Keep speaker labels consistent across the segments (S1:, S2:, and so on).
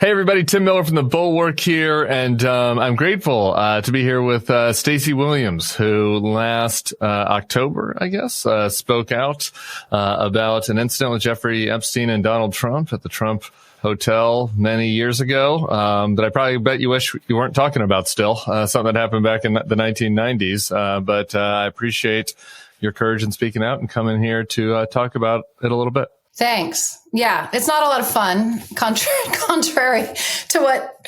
S1: Hey, everybody. Tim Miller from the Bulwark here, and I'm grateful to be here with Stacey Williams, who last October, I guess, spoke out about an incident with Jeffrey Epstein and Donald Trump at the Trump Hotel many years ago that I probably bet you wish you weren't talking about still, something that happened back in the 1990s. But I appreciate your courage in speaking out and coming here to talk about it a little bit.
S2: Thanks. Yeah, it's not a lot of fun, contrary to what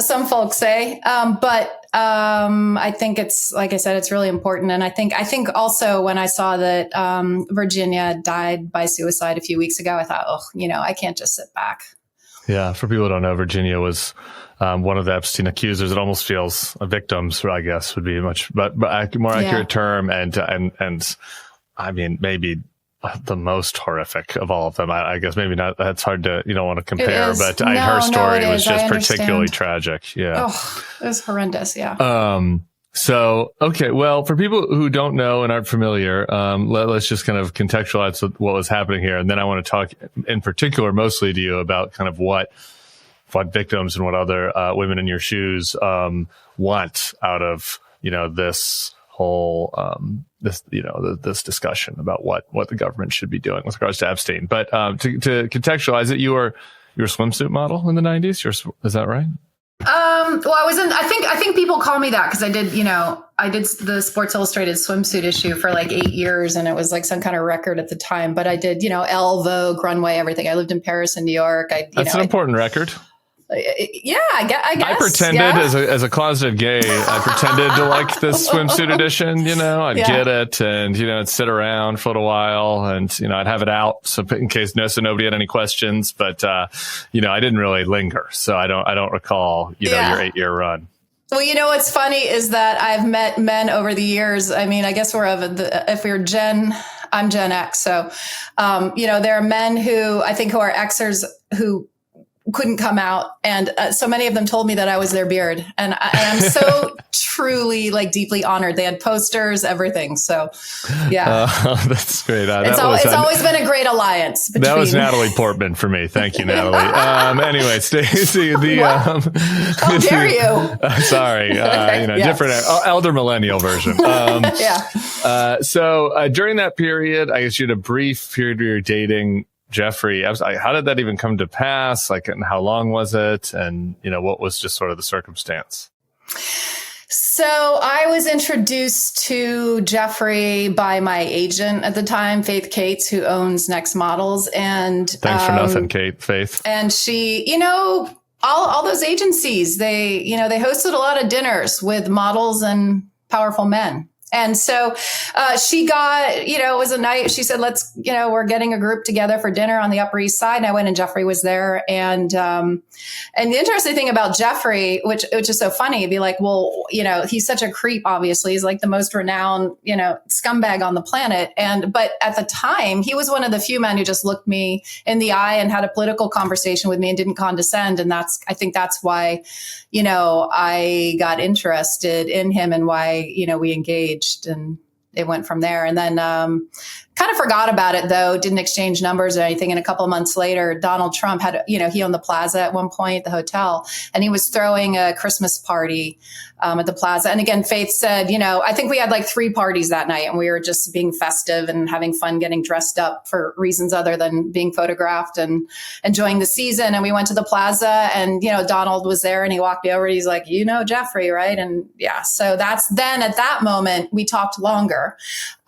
S2: some folks say. But I think it's, like I said, it's really important. And I think also when I saw that Virginia died by suicide a few weeks ago, I thought, I can't just sit back.
S1: Yeah, for people who don't know, Virginia was one of the Epstein accusers. It almost feels victims, I guess, would be much but more accurate term. And I mean, maybe the most horrific of all of them. I guess maybe not. That's hard to, you don't want to compare, but her story was just particularly tragic. Yeah.
S2: Oh, it was horrendous. Yeah.
S1: So, okay. Well, for people who don't know and aren't familiar, let's just kind of contextualize what was happening here. And then I want to talk in particular, mostly to you about kind of what victims and what other, women in your shoes, want out of, this whole, this discussion about what the government should be doing with regards to Epstein. But, to contextualize it, you were a swimsuit model in the 90s. Is that right?
S2: Well, I think people call me that because I did the Sports Illustrated swimsuit issue for like 8 years, and it was like some kind of record at the time. But I did, Elle, Vogue, Runway, everything. I lived in Paris and New York.
S1: That's an important record.
S2: Yeah, I guess.
S1: I pretended as a closeted gay, I pretended to like this swimsuit edition, I'd get it and, I'd sit around for a little while and, I'd have it out so in case nobody had any questions, but, I didn't really linger. So I don't recall, your 8-year run.
S2: Well, what's funny is that I've met men over the years. I mean, I guess if we're I'm Gen X. So, there are men who are Xers who couldn't come out. And so many of them told me that I was their beard. And I'm so truly deeply honored. They had posters, everything. So yeah.
S1: That's great.
S2: It's always been a great alliance.
S1: That was Natalie Portman for me. Thank you, Natalie. Anyway, Stacey,
S2: how dare you?
S1: Sorry. Different elder millennial version. So during that period, I guess you had a brief period where you were dating Jeffrey. How did that even come to pass? And how long was it? And, what was just sort of the circumstance?
S2: So I was introduced to Jeffrey by my agent at the time, Faith Cates, who owns Next Models. And
S1: thanks for nothing, Faith.
S2: And she, all those agencies, they hosted a lot of dinners with models and powerful men. And so she got, it was a night. She said, let's, we're getting a group together for dinner on the Upper East Side. And I went and Jeffrey was there. And the interesting thing about Jeffrey, which is so funny, it'd be like, well, he's such a creep, obviously. He's like the most renowned, scumbag on the planet. But at the time, he was one of the few men who just looked me in the eye and had a political conversation with me and didn't condescend. And I think that's why, I got interested in him and why, we engaged. And it went from there. And then kind of forgot about it, though, didn't exchange numbers or anything. And a couple of months later, Donald Trump had, he owned the Plaza at one point, the hotel, and he was throwing a Christmas party at the Plaza. And again, Faith said, I think we had like 3 parties that night and we were just being festive and having fun, getting dressed up for reasons other than being photographed and enjoying the season. And we went to the Plaza and, Donald was there and he walked me over and he's like, Jeffrey, right? And yeah, so that's then at that moment we talked longer.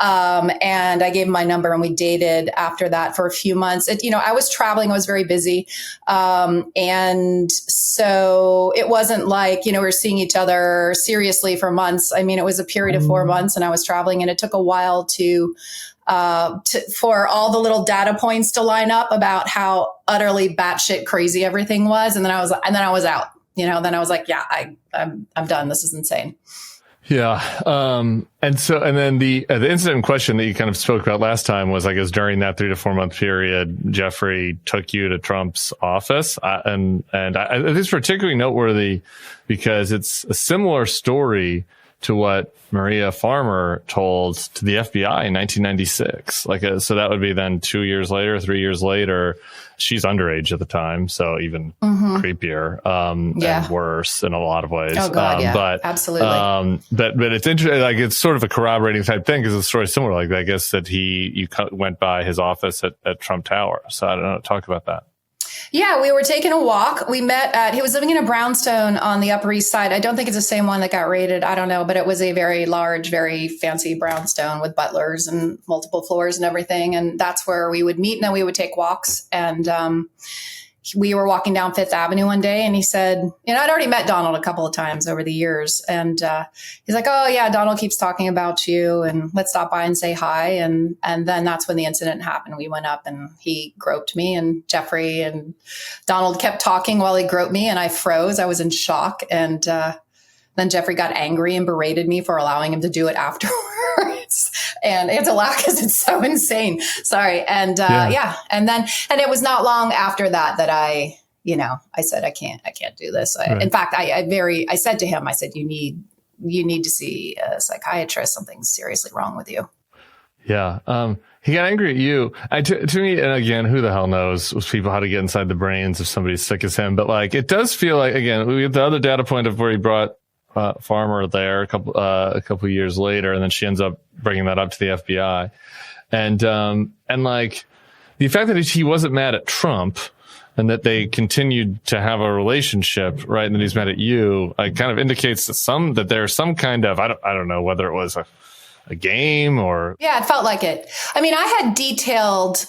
S2: And I gave him my number and we dated after that for a few months. I was traveling, I was very busy. And so it wasn't like, we were seeing each other seriously for months. I mean, it was a period of 4 months and I was traveling and it took a while for all the little data points to line up about how utterly batshit crazy everything was. And then I was out, then I was like, yeah, I'm done. This is insane.
S1: Yeah. And then the incident in question that you kind of spoke about last time was, I guess, during that 3 to 4 month period, Jeffrey took you to Trump's office. And I think it's particularly noteworthy because it's a similar story to what Maria Farmer told to the FBI in 1996. So that would be then 2 years later, 3 years later. She's underage at the time, so even creepier and worse in a lot of ways.
S2: Oh God,
S1: but
S2: absolutely.
S1: But it's interesting. Like, it's sort of a corroborating type thing, because the story's similar. Like, I guess that you went by his office at Trump Tower. So I don't know. Talk about that.
S2: Yeah, we were taking a walk. We met he was living in a brownstone on the Upper East Side. I don't think it's the same one that got raided. I don't know, but it was a very large, very fancy brownstone with butlers and multiple floors and everything. And that's where we would meet, and then we would take walks. And we were walking down Fifth Avenue one day, and he said, I'd already met Donald a couple of times over the years. And he's like, oh, yeah, Donald keeps talking about you, and let's stop by and say hi. And then that's when the incident happened. We went up, and he groped me, and Jeffrey and Donald kept talking while he groped me, and I froze. I was in shock. And then Jeffrey got angry and berated me for allowing him to do it afterwards. And I had to laugh because it's so insane. Sorry. And and it was not long after that I said, I can't do this. Right. In fact, I said to him, I said, you need to see a psychiatrist. Something's seriously wrong with you.
S1: Yeah. He got angry at you. To me, and again, who the hell knows with people how to get inside the brains of somebody as sick as him. But like, it does feel like, again, we get the other data point of where he brought Farmer there a couple years later, and then she ends up bringing that up to the FBI, and like the fact that he wasn't mad at Trump and that they continued to have a relationship, right? And that he's mad at you, kind of indicates that there's some kind of I don't know whether it was a game or
S2: it felt like it. I mean, I had detailed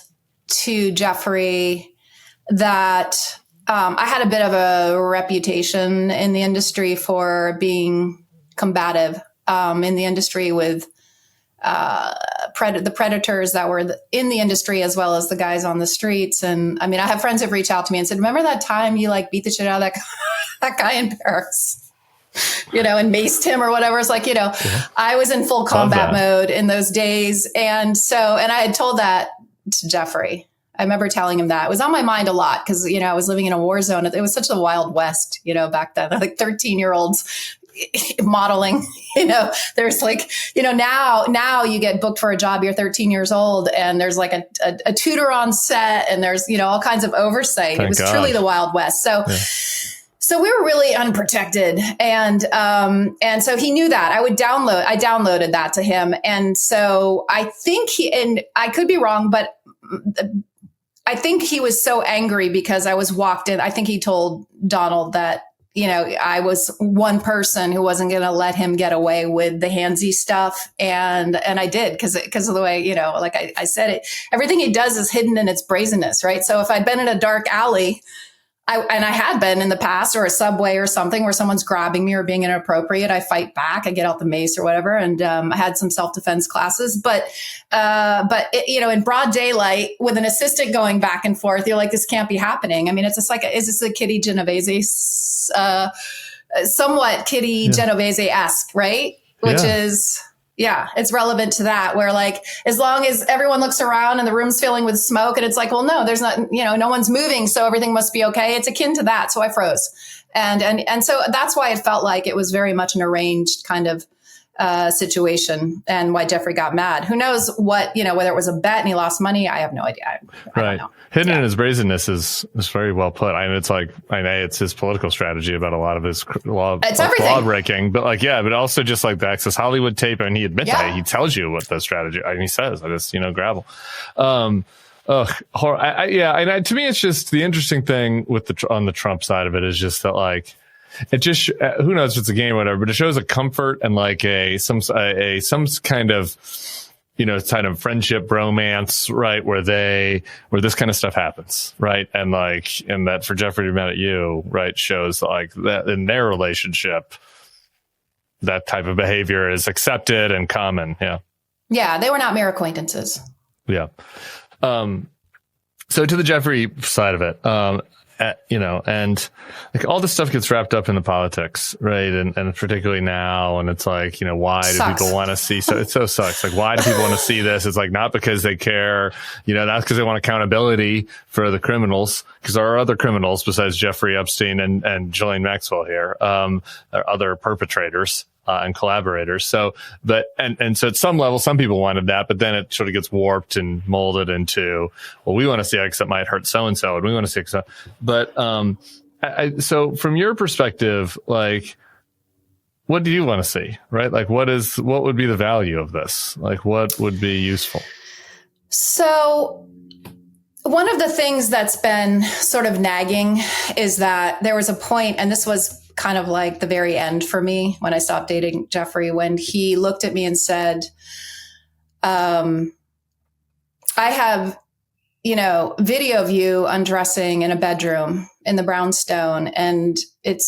S2: to Jeffrey that. I had a bit of a reputation in the industry for being combative in the industry with the predators that were in the industry, as well as the guys on the streets. And I mean, I have friends who've reached out to me and said, remember that time you beat the shit out of that guy in Paris, and maced him or whatever. It's like, I was in full combat mode in those days. And I had told that to Jeffrey. I remember telling him that. It was on my mind a lot because, I was living in a war zone. It was such a Wild West, back then, like 13-year-olds modeling, there's now you get booked for a job, you're 13 years old, and there's like a tutor on set, and there's, all kinds of oversight. It was truly the Wild West. So we were really unprotected. And so he knew that. I downloaded that to him. And so I think and I could be wrong, but I think he was so angry because I was walked in. I think he told Donald that, I was one person who wasn't going to let him get away with the handsy stuff. And I did because of the way, like I said it, everything he does is hidden in its brazenness, right? So if I'd been in a dark alley, I had been in the past, or a subway or something where someone's grabbing me or being inappropriate, I fight back, I get out the mace or whatever. And I had some self-defense classes, but in broad daylight with an assistant going back and forth, you're like, this can't be happening. I mean, it's just like, is this a Kitty Genovese, somewhat Kitty Genovese-esque, right? Which is... Yeah, it's relevant to that, where as long as everyone looks around and the room's filling with smoke and it's like, well, no, there's not, no one's moving, so everything must be okay. It's akin to that. So I froze. And so that's why it felt like it was very much an arranged kind of situation, and why Jeffrey got mad. Who knows what, whether it was a bet and he lost money. I have no idea. I don't know.
S1: Hidden in his brazenness is very well put. I mean, it's like, it's his political strategy about a lot of his law breaking, but but also just like the Access Hollywood tape. And he admits that. He tells you what the strategy, he says, I just, gravel. To me, it's just the interesting thing with on the Trump side of it is just that it just, who knows if it's a game or whatever, but it shows a comfort and some kind of, kind of friendship, romance, right? Where this kind of stuff happens, right? And that for Jeffrey to be mad at you, right, shows that in their relationship, that type of behavior is accepted and common. Yeah.
S2: Yeah. They were not mere acquaintances.
S1: Yeah. So to the Jeffrey side of it, and all this stuff gets wrapped up in the politics, right? And particularly now, and it's why do people want to see? So it so sucks. Why do people want to see this? It's not because they care, not because they want accountability for the criminals, because there are other criminals besides Jeffrey Epstein and Ghislaine Maxwell here, there are other perpetrators. and collaborators. So, and so at some level, some people wanted that, but then it sort of gets warped and molded into, well, we want to see X that might hurt so-and-so, and we want to see X. But, so from your perspective, like, what do you want to see, right? Like, what would be the value of this? Like, what would be useful?
S2: So one of the things that's been sort of nagging is that there was a point, and this was kind of like the very end for me when I stopped dating Jeffrey, when he looked at me and said, I have, video of you undressing in a bedroom in the brownstone. And it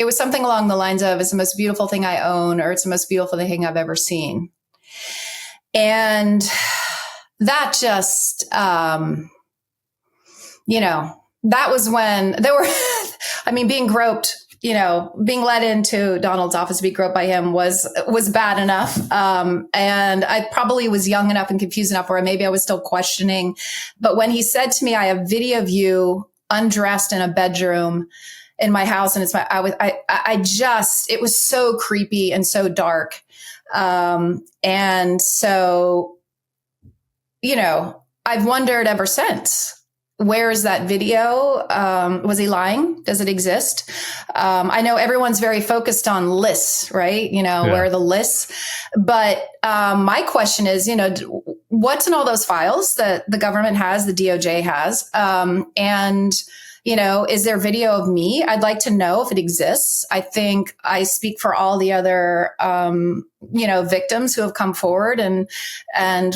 S2: was something along the lines of, it's the most beautiful thing I own, or it's the most beautiful thing I've ever seen. And that just, that was when there were, being groped, being led into Donald's office to be groped by him was bad enough. And I probably was young enough and confused enough where maybe I was still questioning. But when he said to me, I have video of you undressed in a bedroom in my house, and it was so creepy and so dark. And so, I've wondered ever since, where is that video? Was he lying? Does it exist? I know everyone's very focused on lists, right? Where are the lists? But my question is, what's in all those files that the government has, the DOJ has? And is there video of me? I'd like to know if it exists. I think I speak for all the other, victims who have come forward and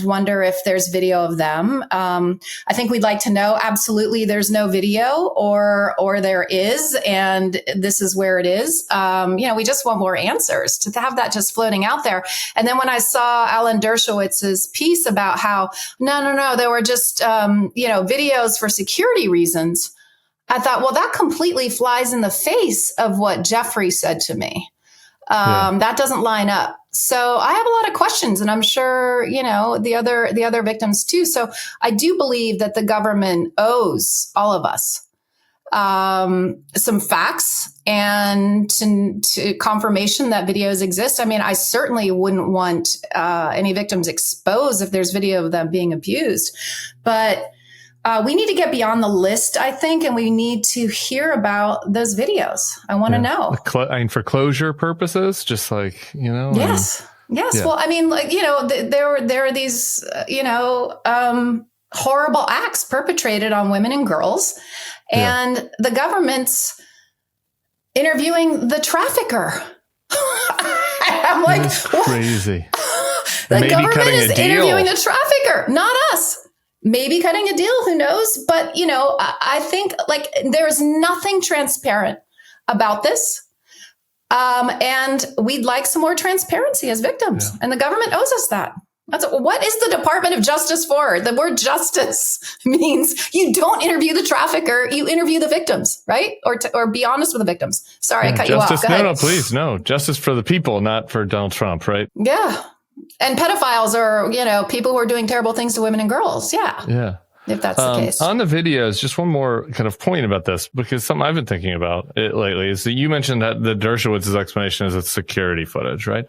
S2: wonder if there's video of them. I think we'd like to know, absolutely, there's no video, or there is, and this is where it is. We just want more answers, to have that just floating out there. And then when I saw Alan Dershowitz's piece about how, no, there were just, videos for security reasons, I thought, well, that completely flies in the face of what Jeffrey said to me. That doesn't line up. So I have a lot of questions, and I'm sure, the other victims too. So I do believe that the government owes all of us some facts and to confirmation that videos exist. I certainly wouldn't want any victims exposed if there's video of them being abused, but we need to get beyond the list, I think, and we need to hear about those videos. I want to know.
S1: For closure purposes, just like,
S2: Yes. Yes. Yeah. Well, there are these, horrible acts perpetrated on women and girls, and the government's interviewing the trafficker. I'm like,
S1: that's crazy.
S2: The government is interviewing the trafficker, not us. Maybe cutting a deal, who knows? But, I think there's nothing transparent about this. And we'd like some more transparency as victims. Yeah. And the government owes us that. What is the Department of Justice for? The word justice means you don't interview the trafficker, you interview the victims, right? Or be honest with the victims. Sorry, I cut you off.
S1: No, please, no. Justice for the people, not for Donald Trump, right?
S2: Yeah. And pedophiles are, people who are doing terrible things to women and girls. Yeah.
S1: Yeah.
S2: If that's the case.
S1: On the videos, just one more kind of point about this, because something I've been thinking about it lately is that you mentioned that the Dershowitz's explanation is it's security footage, right?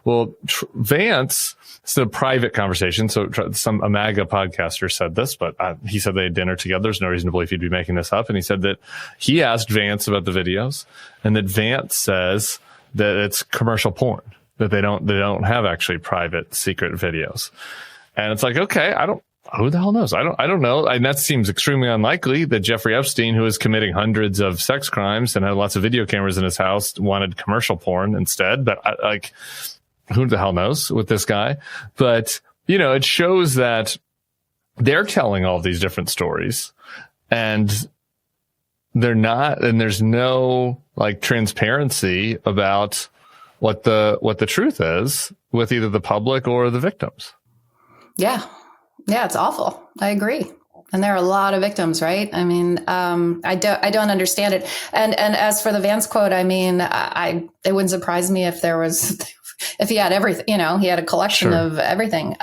S1: Well, Vance, it's a private conversation. So a MAGA podcaster said this, but he said they had dinner together. There's no reason to believe he'd be making this up. And he said that he asked Vance about the videos, and that Vance says that it's commercial porn, that they don't have actually private secret videos. And it's like, okay, who the hell knows? I don't know. And that seems extremely unlikely that Jeffrey Epstein, who is committing hundreds of sex crimes and had lots of video cameras in his house, wanted commercial porn instead. But who the hell knows with this guy? But, it shows that they're telling all these different stories, and there's no transparency about what the truth is with either the public or the victims. Yeah.
S2: Yeah, it's awful. I agree. And there are a lot of victims, right? I don't understand it. And as for the Vance quote, it wouldn't surprise me if if he had everything, he had a collection of everything.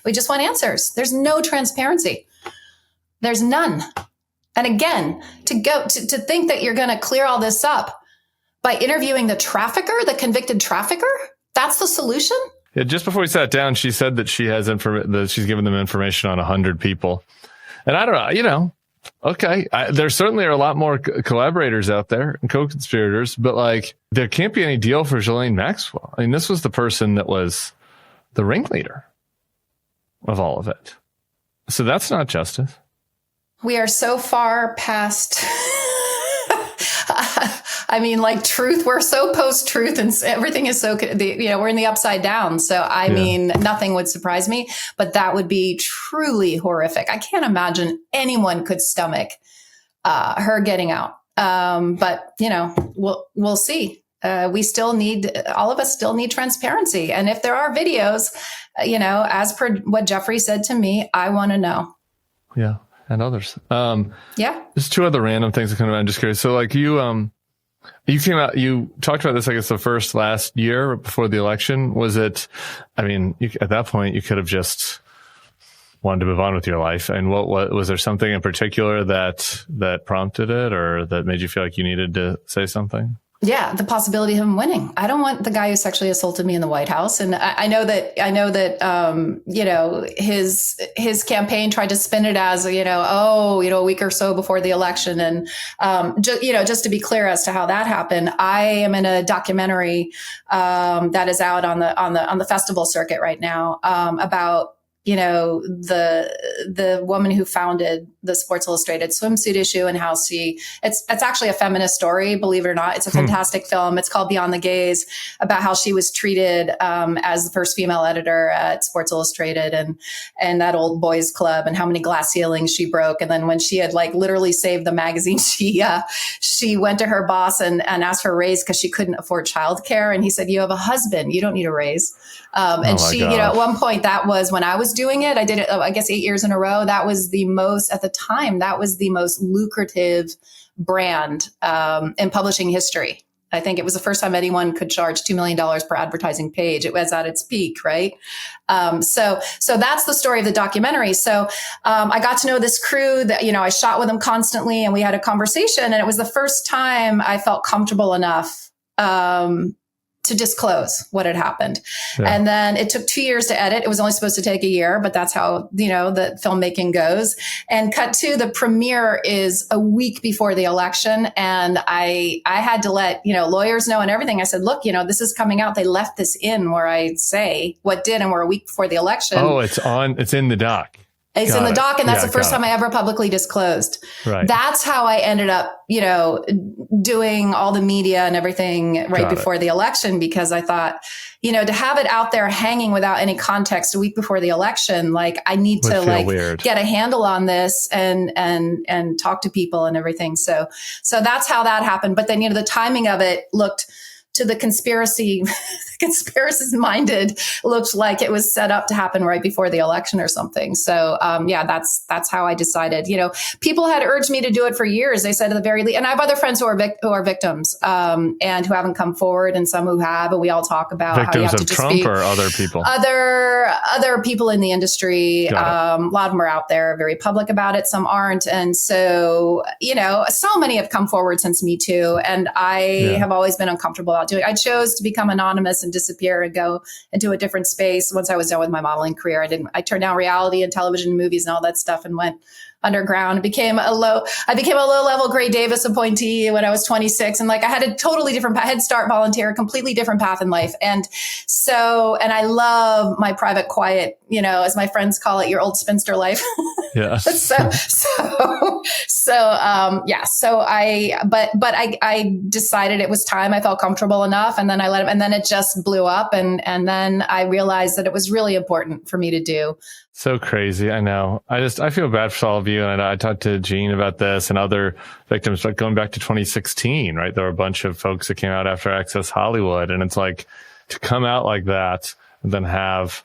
S2: We just want answers. There's no transparency. There's none. And again, to think that you're going to clear all this up by interviewing the trafficker, the convicted trafficker, That's the solution?
S1: Yeah, just before we sat down, she said that she has that she's given them information on 100 people. And I don't know, okay. There certainly are a lot more collaborators out there and co-conspirators, but like there can't be any deal for Ghislaine Maxwell. I mean, this was the person that was the ringleader of all of it. So that's not justice.
S2: We are so far past... like truth, we're so post-truth and everything is so, we're in the upside down. So, mean, nothing would surprise me, but that would be truly horrific. I can't imagine anyone could stomach her getting out. But, we'll see. All of us still need transparency. And if there are videos, as per what Jeffrey said to me, I want to know.
S1: Yeah. And others.
S2: There's
S1: two other random things that come to mind. I'm just curious. So like you came out, you talked about this, I guess, last year before the election. Was it, at that point, you could have just wanted to move on with your life. And what was there something in particular that prompted it or that made you feel like you needed to say something?
S2: Yeah, the possibility of him winning. I don't want the guy who sexually assaulted me in the White House. And I know that his campaign tried to spin it as, a week or so before the election. And, just to be clear as to how that happened, I am in a documentary, that is out on the festival circuit right now, about, the woman who founded the Sports Illustrated swimsuit issue and how it's actually a feminist story, believe it or not. It's a fantastic film. It's called Beyond the Gaze, about how she was treated as the first female editor at Sports Illustrated and that old boys club and how many glass ceilings she broke. And then when she had literally saved the magazine, she went to her boss and asked for a raise because she couldn't afford childcare. And he said, "You have a husband. You don't need a raise." And she, at one point, that was when I was doing it. I did it, I guess, 8 years in a row. That was the most, at the time, that was the most lucrative brand in publishing history. I think it was the first time anyone could charge $2 million per advertising page. It was at its peak, right? So that's the story of the documentary. So I got to know this crew that, I shot with them constantly and we had a conversation. And it was the first time I felt comfortable enough to disclose what had happened. Yeah. And then it took 2 years to edit. It was only supposed to take a year, but that's how, the filmmaking goes. And cut to the premiere is a week before the election. And I had to let, lawyers know and everything. I said, look, this is coming out. They left this in where I say what did, and we're a week before the election.
S1: Oh, it's in the doc.
S2: It's in the doc, and that's the first time I ever publicly disclosed. Right. That's how I ended up, doing all the media and everything right before the election, because I thought, to have it out there hanging without any context a week before the election, I need to get a handle on this and talk to people and everything. So that's how that happened. But then, the timing of it looked, to the conspiracist minded, looked like it was set up to happen right before the election or something. So, that's how I decided. People had urged me to do it for years. They said at the very least, and I have other friends who are victims, and who haven't come forward, and some who have, and we all talk about
S1: victims
S2: how you have
S1: of
S2: to
S1: Trump
S2: just be
S1: or other people,
S2: other people in the industry. A lot of them are out there very public about it. Some aren't. And so, so many have come forward since Me Too. And I have always been uncomfortable about doing it. I chose to become anonymous and disappear and go into a different space. Once I was done with my modeling career, I turned down reality and television, movies and all that stuff and went underground. I became a low level Gray Davis appointee when I was 26. And I had a totally different head start volunteer, completely different path in life. And I love my private quiet, as my friends call it, your old spinster life.
S1: Yeah.
S2: I decided it was time. I felt comfortable enough. And then I let him, and then it just blew up. And then I realized that it was really important for me to do.
S1: So crazy. I know. I feel bad for all of you. And I talked to Gene about this and other victims, but going back to 2016, right? There were a bunch of folks that came out after Access Hollywood. And it's to come out like that and then have,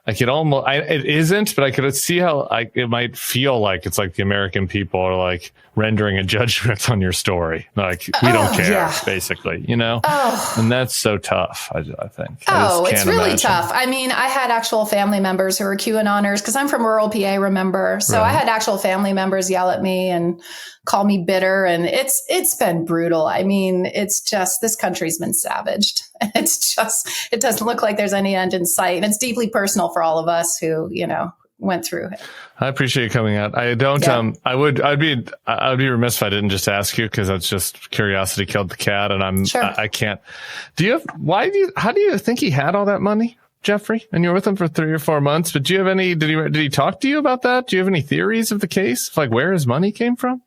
S1: it isn't, but I could see how it might feel like it's the American people are rendering a judgment on your story. We don't care, basically, and that's so tough. I think.
S2: It's really tough. I had actual family members who were QAnoners because I'm from rural PA, remember? So right. I had actual family members yell at me and call me bitter. And it's been brutal. It's just, this country's been savaged. It's just, it doesn't look like there's any end in sight. And it's deeply personal for all of us who, went through it.
S1: I appreciate you coming out. I don't, I'd be remiss if I didn't just ask you, because that's just curiosity killed the cat, and I can't. How do you think he had all that money, Jeffrey? And you were with him for 3 or 4 months, but do you have any, did he talk to you about that? Do you have any theories of the case? Like where his money came from?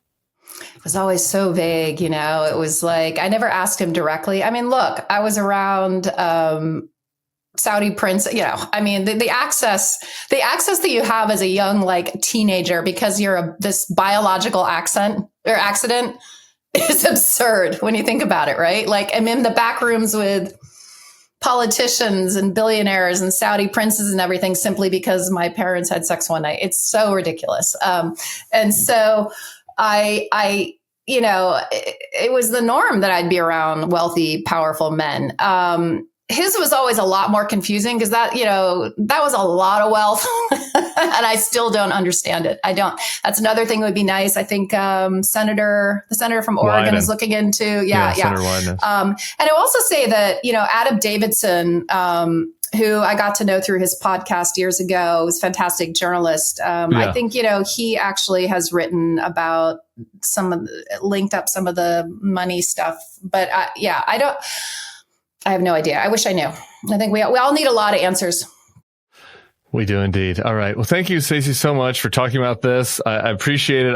S2: It was always so vague, it was like, I never asked him directly. I mean, look, I was around, Saudi prince, the access that you have as a young, teenager, because you're this biological accident is absurd when you think about it, right? Like, I'm in the back rooms with politicians and billionaires and Saudi princes and everything simply because my parents had sex one night. It's so ridiculous. And so it was the norm that I'd be around wealthy, powerful men. His was always a lot more confusing because that was a lot of wealth and I still don't understand it. I don't. That's another thing that would be nice. I think the senator from Oregon is looking into.
S1: Senator Wyden.
S2: And I will also say that, Adam Davidson, who I got to know through his podcast years ago, was a fantastic journalist. I think, he actually has written about linked up some of the money stuff. But I have no idea. I wish I knew. I think we all need a lot of answers.
S1: We do indeed. All right. Well, thank you, Stacey, so much for talking about this. I appreciate it.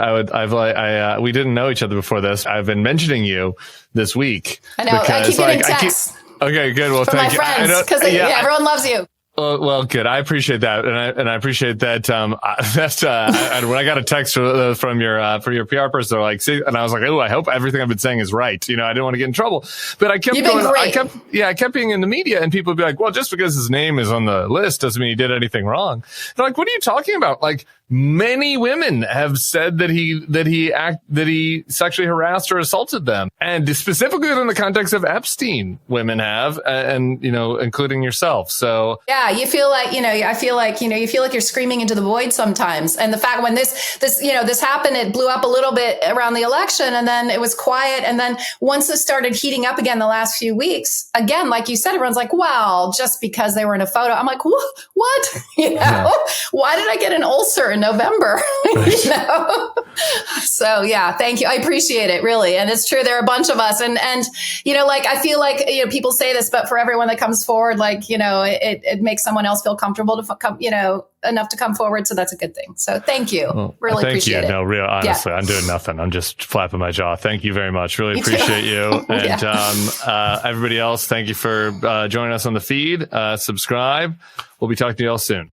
S1: We didn't know each other before this. I've been mentioning you this week.
S2: I know. I keep getting texts.
S1: Okay, good. Well,
S2: from
S1: thank
S2: my
S1: you.
S2: friends, because everyone loves you.
S1: Well, good. I appreciate that, and I appreciate that. When I got a text from your PR person, they're like, "See," and I was like, "Oh, I hope everything I've been saying is right." I didn't want to get in trouble, but I kept going. I kept being in the media, and people would be like, "Well, just because his name is on the list doesn't mean he did anything wrong." They're like, "What are you talking about?" Like, many women have said that he sexually harassed or assaulted them, and specifically in the context of Epstein, women have, and including yourself. So
S2: yeah, you feel like I feel like you feel like you're screaming into the void sometimes. And the fact when this happened, it blew up a little bit around the election, and then it was quiet, and then once it started heating up again the last few weeks, again, like you said, everyone's like, "Well, just because they were in a photo," I'm like, "What? Why did I get an ulcer in November?" So yeah, thank you. I appreciate it, really. And it's true. There are a bunch of us, and I feel like, people say this, but for everyone that comes forward, it makes someone else feel comfortable to come, enough to come forward. So that's a good thing. So thank you. Well, really appreciate it.
S1: No, real, honestly, I'm doing nothing. I'm just flapping my jaw. Thank you very much. Really appreciate you. And everybody else, thank you for joining us on the feed. Subscribe. We'll be talking to you all soon.